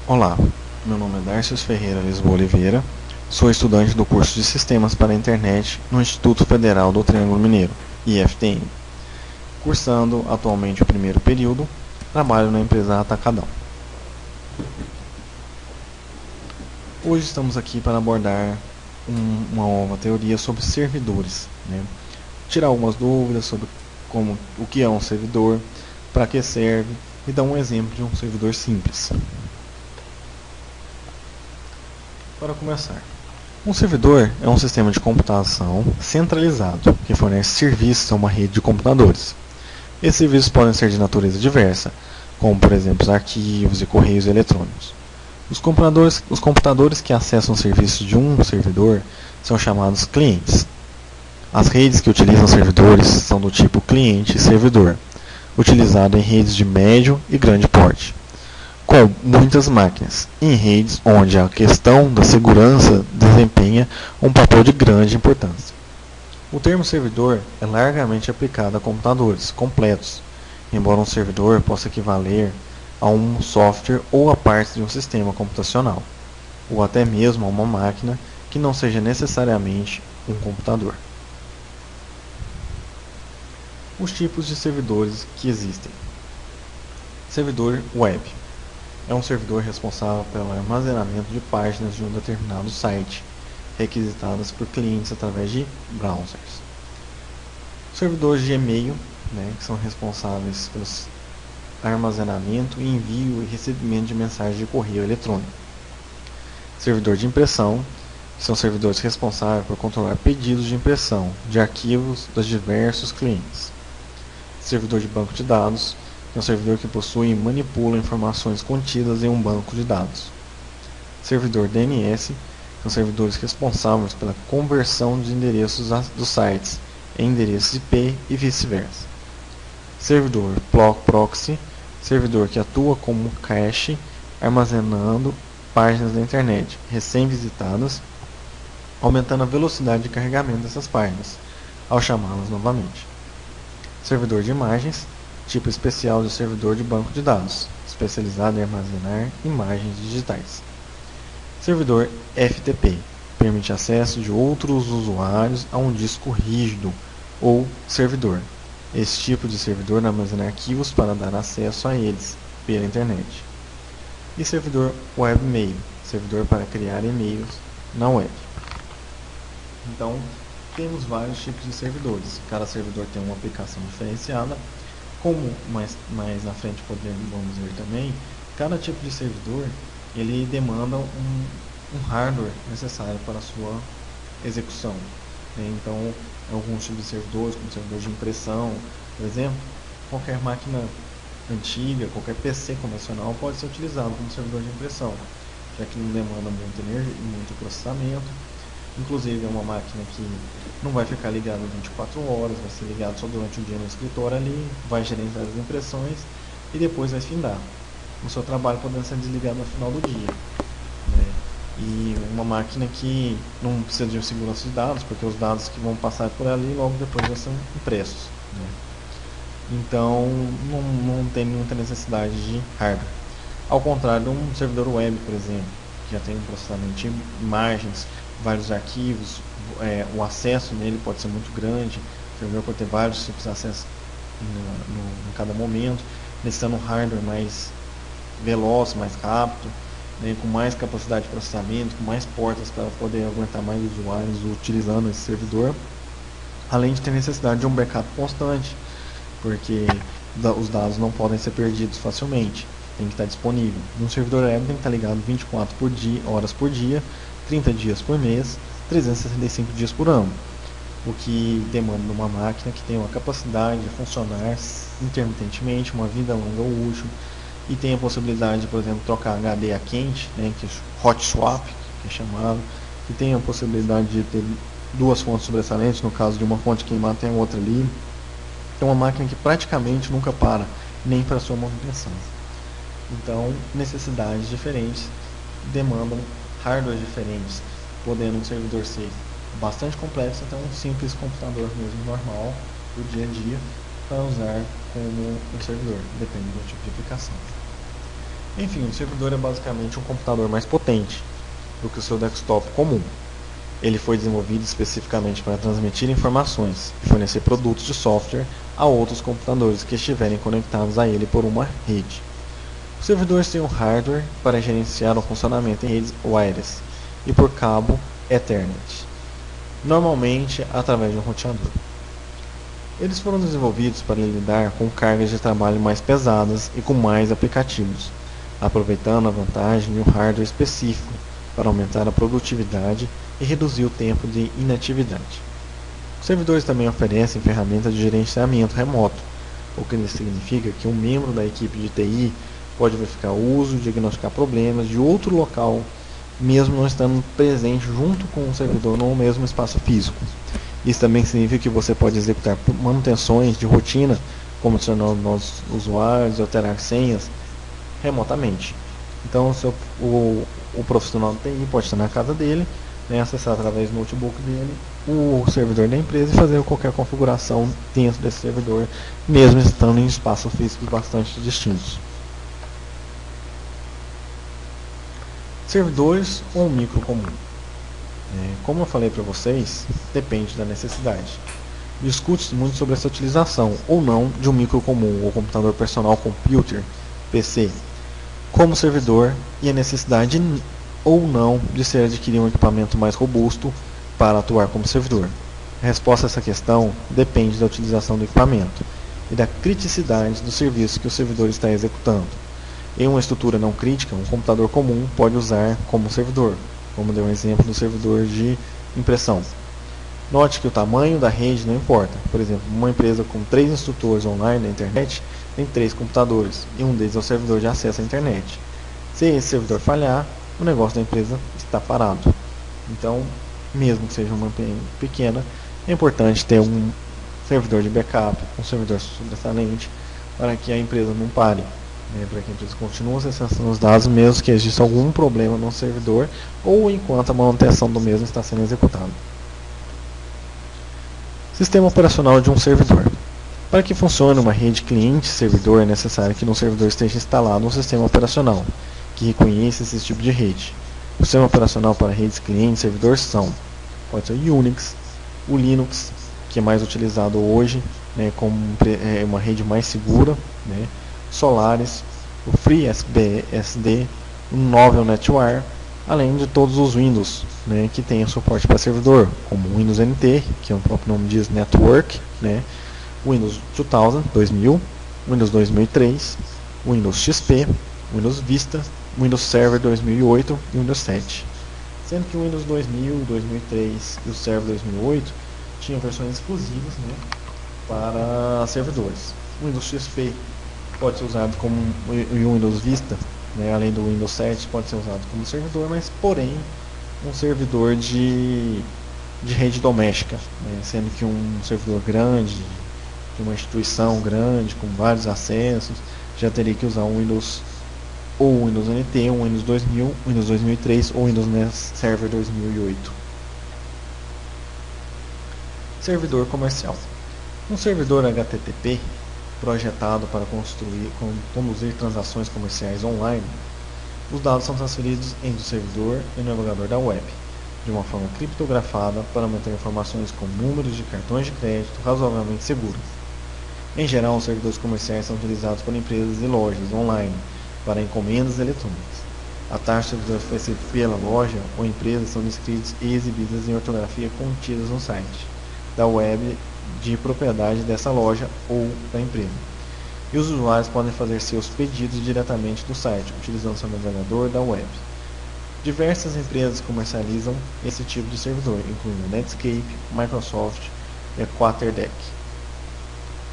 Olá, meu nome é Darcius Ferreira Lisboa Oliveira, sou estudante do curso de Sistemas para a Internet no Instituto Federal do Triângulo Mineiro, IFTM. Cursando atualmente o primeiro período, trabalho na empresa Atacadão. Hoje estamos aqui para abordar uma nova teoria sobre servidores, tirar algumas dúvidas sobre o que é um servidor, para que serve e dar um exemplo de um servidor simples. Para começar, um servidor é um sistema de computação centralizado que fornece serviços a uma rede de computadores. Esses serviços podem ser de natureza diversa, como por exemplo os arquivos e correios eletrônicos. Os computadores que acessam os serviços de um servidor são chamados clientes. As redes que utilizam servidores são do tipo cliente e servidor, utilizado em redes de médio e grande porte, com muitas máquinas, em redes onde a questão da segurança desempenha um papel de grande importância. O termo servidor é largamente aplicado a computadores completos, embora um servidor possa equivaler a um software ou a parte de um sistema computacional, ou até mesmo a uma máquina que não seja necessariamente um computador. Os tipos de servidores que existem. Servidor web é um servidor responsável pelo armazenamento de páginas de um determinado site, requisitadas por clientes através de browsers. Servidores de e-mail, que são responsáveis pelo armazenamento, envio e recebimento de mensagens de correio eletrônico. Servidor de impressão, que são servidores responsáveis por controlar pedidos de impressão de arquivos dos diversos clientes. Servidor de banco de dados, que é um servidor que possui e manipula informações contidas em um banco de dados. Servidor DNS, que são servidores responsáveis pela conversão de endereços dos sites em endereços IP e vice-versa. Servidor proxy, servidor que atua como cache, armazenando páginas da internet recém-visitadas, aumentando a velocidade de carregamento dessas páginas, ao chamá-las novamente. Servidor de imagens, tipo especial de servidor de banco de dados, especializado em armazenar imagens digitais. Servidor FTP, permite acesso de outros usuários a um disco rígido ou servidor. Esse tipo de servidor armazena arquivos para dar acesso a eles pela internet. E servidor webmail, servidor para criar e-mails na web. Então, temos vários tipos de servidores. Cada servidor tem uma aplicação diferenciada. Como mais na frente vamos ver também, cada tipo de servidor ele demanda um hardware necessário para a sua execução. Então, alguns tipos de servidores, como servidor de impressão, por exemplo, qualquer máquina antiga, qualquer PC convencional pode ser utilizado como servidor de impressão, já que não demanda muita energia, muito processamento. Inclusive é uma máquina que não vai ficar ligada 24 horas, vai ser ligada só durante o dia no escritório ali, vai gerenciar as impressões e depois vai findar. O seu trabalho podendo ser desligado no final do dia. E uma máquina que não precisa de segurança de dados, porque os dados que vão passar por ali logo depois já são impressos. Então não tem muita necessidade de hardware. Ao contrário de um servidor web, por exemplo, que já tem um processamento de imagens, vários arquivos, o acesso nele pode ser muito grande, o servidor pode ter vários tipos de acesso em cada momento, necessitando um hardware mais veloz, mais rápido, com mais capacidade de processamento, com mais portas para poder aguentar mais usuários utilizando esse servidor, além de ter necessidade de um backup constante, porque os dados não podem ser perdidos facilmente, tem que estar disponível. Um servidor web tem que estar ligado 24 horas por dia, 30 dias por mês, 365 dias por ano, o que demanda uma máquina que tenha uma capacidade de funcionar intermitentemente, uma vida longa ou útil, e tem a possibilidade de, por exemplo, trocar HD a quente, que é hot swap, que é chamado, que tem a possibilidade de ter duas fontes sobressalentes, no caso de uma fonte queimar tem outra ali. É uma máquina que praticamente nunca para, nem para sua manutenção. Então, necessidades diferentes demandam hardwares diferentes, podendo um servidor ser bastante complexo até um simples computador mesmo normal do dia a dia para usar como um servidor, depende do tipo de aplicação. Enfim, o servidor é basicamente um computador mais potente do que o seu desktop comum. Ele foi desenvolvido especificamente para transmitir informações e fornecer produtos de software a outros computadores que estiverem conectados a ele por uma rede. Os servidores têm um hardware para gerenciar o funcionamento em redes wireless e por cabo Ethernet, normalmente através de um roteador. Eles foram desenvolvidos para lidar com cargas de trabalho mais pesadas e com mais aplicativos, aproveitando a vantagem de um hardware específico para aumentar a produtividade e reduzir o tempo de inatividade. Os servidores também oferecem ferramentas de gerenciamento remoto, o que significa que um membro da equipe de TI pode verificar o uso e diagnosticar problemas de outro local, mesmo não estando presente junto com o servidor no mesmo espaço físico. Isso também significa que você pode executar manutenções de rotina, como adicionar novos usuários e alterar senhas remotamente. Então, o profissional de TI pode estar na casa dele, né, acessar através do notebook dele o servidor da empresa e fazer qualquer configuração dentro desse servidor, mesmo estando em espaços físicos bastante distintos. Servidores ou um micro comum? Como eu falei para vocês, depende da necessidade. Discute-se muito sobre essa utilização ou não de um micro comum ou computador personal computer, PC, como servidor e a necessidade ou não de ser adquirir um equipamento mais robusto para atuar como servidor. A resposta a essa questão depende da utilização do equipamento e da criticidade do serviço que o servidor está executando. Em uma estrutura não crítica, um computador comum pode usar como servidor, como deu um exemplo do servidor de impressão. Note que o tamanho da rede não importa. Por exemplo, uma empresa com 3 instrutores online na internet tem 3 computadores, e um deles é o servidor de acesso à internet. Se esse servidor falhar, o negócio da empresa está parado. Então, mesmo que seja uma empresa pequena, é importante ter um servidor de backup, um servidor sobressalente, para que a empresa não pare, para que a empresa continue acessando os dados, mesmo que exista algum problema no servidor, ou enquanto a manutenção do mesmo está sendo executada. Sistema operacional de um servidor. Para que funcione uma rede cliente-servidor, é necessário que no servidor esteja instalado um sistema operacional que reconheça esse tipo de rede. O sistema operacional para redes cliente-servidor pode ser o Unix, o Linux, que é mais utilizado hoje, como uma rede mais segura, Solaris, o FreeBSD, o Novell NetWare, além de todos os Windows, que tem suporte para servidor, como o Windows NT, que o próprio nome diz Network, Windows 2000, Windows 2003, Windows XP, Windows Vista, Windows Server 2008 e Windows 7. Sendo que o Windows 2000, 2003 e o Server 2008 tinham versões exclusivas para servidores. O Windows XP pode ser usado como o Windows Vista, além do Windows 7 pode ser usado como servidor, mas porém um servidor de rede doméstica, sendo que um servidor grande, de uma instituição grande, com vários acessos, já teria que usar um Windows ou Windows NT, um Windows 2000, Windows 2003 ou Windows Server 2008. Servidor comercial. Um servidor HTTP projetado para conduzir transações comerciais online, os dados são transferidos entre o servidor e o navegador da web, de uma forma criptografada para manter informações com números de cartões de crédito razoavelmente seguros. Em geral, os servidores comerciais são utilizados por empresas e lojas online para encomendas eletrônicas. A taxa de servidor feita pela loja ou empresa são descritas e exibidas em ortografia contidas no site da web de propriedade dessa loja ou da empresa. E os usuários podem fazer seus pedidos diretamente do site, utilizando seu navegador da web. Diversas empresas comercializam esse tipo de servidor, incluindo Netscape, Microsoft e a Quarterdeck.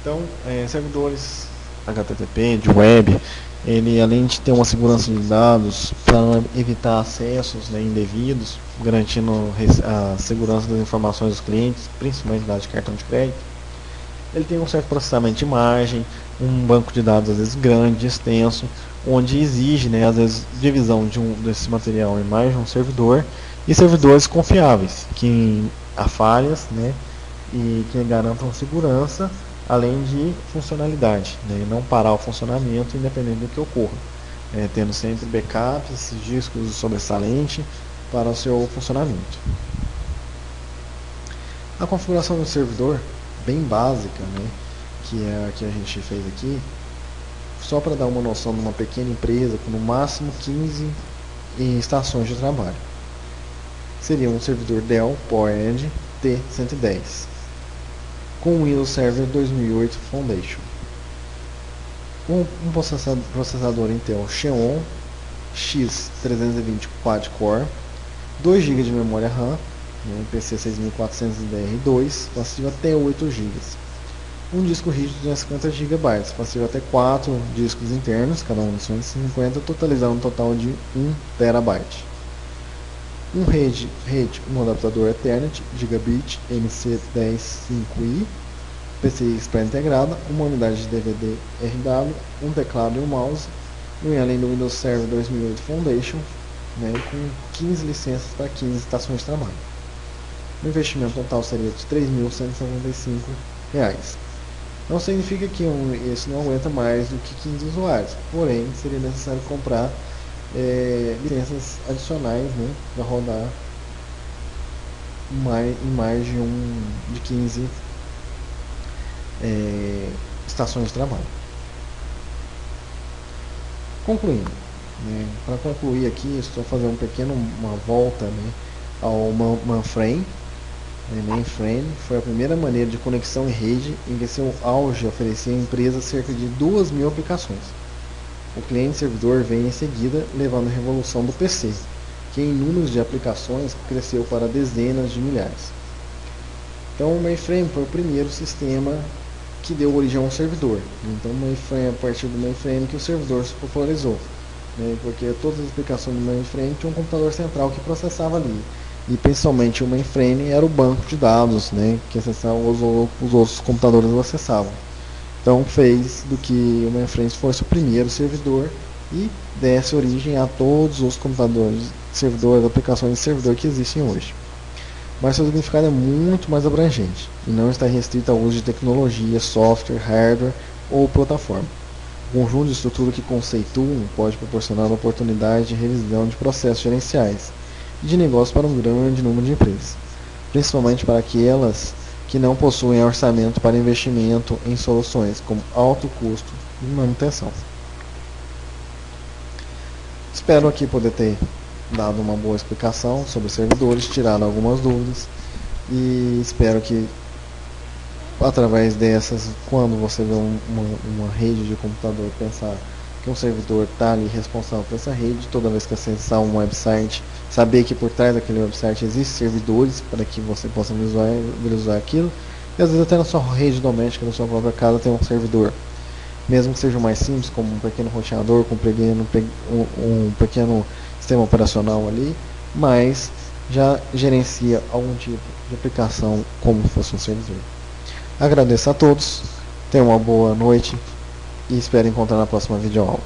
Então, servidores HTTP de web, ele além de ter uma segurança de dados para evitar acessos indevidos, garantindo a segurança das informações dos clientes, principalmente dados de cartão de crédito, ele tem um certo processamento de imagem, um banco de dados às vezes grande, extenso, onde exige às vezes divisão desse material em mais de um servidor e servidores confiáveis, que há falhas e que garantam segurança, além de funcionalidade, e não parar o funcionamento independente do que ocorra. tendo sempre backups, discos sobressalente para o seu funcionamento. A configuração do servidor, bem básica, né, que é a que a gente fez aqui, só para dar uma noção de uma pequena empresa com no máximo 15 estações de trabalho. Seria um servidor Dell PowerEdge T110 com Windows Server 2008 Foundation. Um processador Intel Xeon X320 Quad-Core, 2 GB de memória RAM, PC 6400DR2, passível até 8 GB. Um disco rígido de 250 GB, passível até 4 discos internos, cada um de 150, totalizando um total de 1 TB. Um adaptador Ethernet Gigabit MC105i, PCI Express integrada, uma unidade de DVD RW, um teclado e um mouse, e além do Windows Server 2008 Foundation, com 15 licenças para 15 estações de trabalho. O investimento total seria de R$ 3.175. Não significa que esse não aguenta mais do que 15 usuários, porém seria necessário comprar licenças adicionais, para rodar em mais de 15 estações de trabalho. Concluindo, para concluir aqui, estou fazendo uma volta ao mainframe. Mainframe foi a primeira maneira de conexão em rede em que seu auge oferecia à empresa cerca de 2.000 aplicações. O cliente-servidor vem em seguida, levando a revolução do PC, que em números de aplicações cresceu para dezenas de milhares. Então o mainframe foi o primeiro sistema que deu origem a um servidor. Então a partir do mainframe que o servidor se popularizou, porque todas as aplicações do mainframe tinham um computador central que processava ali. E principalmente o mainframe era o banco de dados, que os outros computadores acessavam. Então fez do que o mainframe fosse o primeiro servidor e desse origem a todos os computadores, servidores, aplicações de servidor que existem hoje. Mas seu significado é muito mais abrangente e não está restrito ao uso de tecnologia, software, hardware ou plataforma. O conjunto de estrutura que conceituam pode proporcionar a oportunidade de revisão de processos gerenciais e de negócios para um grande número de empresas, principalmente para aquelas que não possuem orçamento para investimento em soluções com alto custo e manutenção. Espero aqui poder ter dado uma boa explicação sobre servidores, tirado algumas dúvidas, e espero que através dessas, quando você vê uma rede de computador, pensar que um servidor está ali responsável por essa rede, toda vez que acessar um website, saber que por trás daquele website existem servidores para que você possa visualizar aquilo, e às vezes até na sua rede doméstica, na sua própria casa, tem um servidor, mesmo que seja mais simples, como um pequeno roteador, com um pequeno sistema operacional ali, mas já gerencia algum tipo de aplicação como se fosse um servidor. Agradeço a todos, tenham uma boa noite e espero encontrar na próxima videoaula.